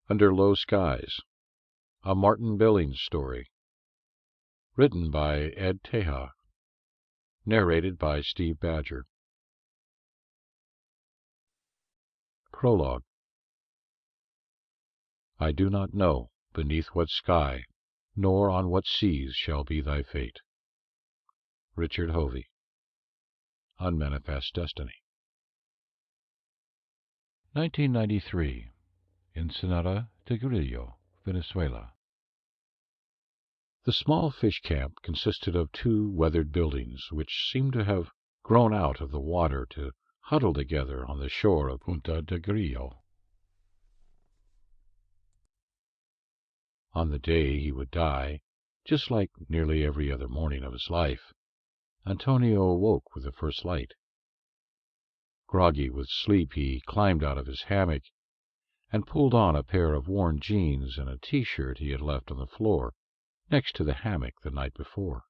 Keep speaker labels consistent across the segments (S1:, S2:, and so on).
S1: Under Low Skies, a Martin Billings story. Written by Ed Teja. Narrated by Steve Badger. Prologue. I do not know beneath what sky, nor on what seas shall be thy fate. Richard Hovey. Unmanifest Destiny. 1993. Ensenada de Grillo, Venezuela. The small fish camp consisted of 2 weathered buildings which seemed to have grown out of the water to huddle together on the shore of Punta de Grillo. On the day he would die, just like nearly every other morning of his life, Antonio awoke with the first light. Groggy with sleep, he climbed out of his hammock and pulled on a pair of worn jeans and a T-shirt he had left on the floor next to the hammock the night before.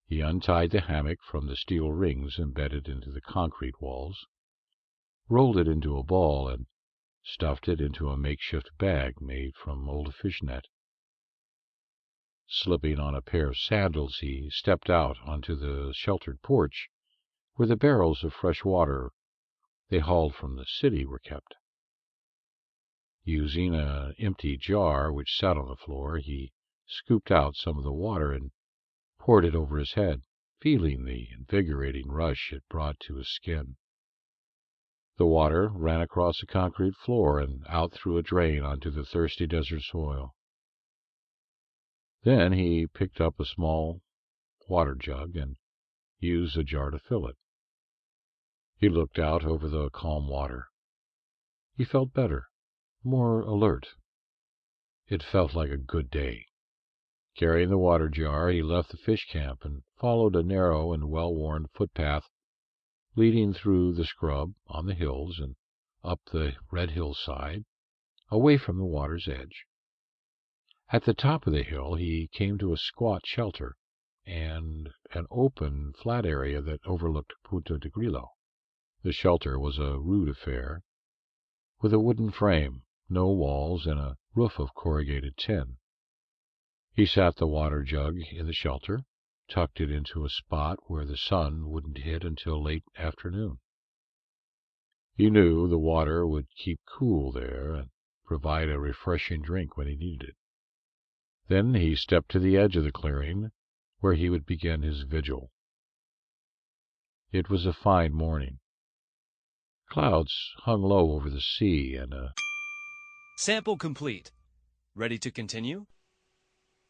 S1: He untied the hammock from the steel rings embedded into the concrete walls, rolled it into a ball, and stuffed it into a makeshift bag made from old fishnet. Slipping on a pair of sandals, he stepped out onto the sheltered porch where the barrels of fresh water they hauled from the city were kept. Using an empty jar which sat on the floor, he scooped out some of the water and poured it over his head, feeling the invigorating rush it brought to his skin. The water ran across the concrete floor and out through a drain onto the thirsty desert soil. Then he picked up a small water jug and used the jar to fill it. He looked out over the calm water. He felt better, more alert. It felt like a good day. Carrying the water jar, he left the fish camp and followed a narrow and well-worn footpath leading through the scrub on the hills and up the red hillside, away from the water's edge. At the top of the hill he came to a squat shelter and an open, flat area that overlooked Punta de Grillo. The shelter was a rude affair, with a wooden frame, no walls, and a roof of corrugated tin. He sat the water jug in the shelter, tucked it into a spot where the sun wouldn't hit until late afternoon. He knew the water would keep cool there and provide a refreshing drink when he needed it. Then he stepped to the edge of the clearing, where he would begin his vigil. It was a fine morning. Clouds hung low over the sea, and
S2: Sample complete. Ready to continue?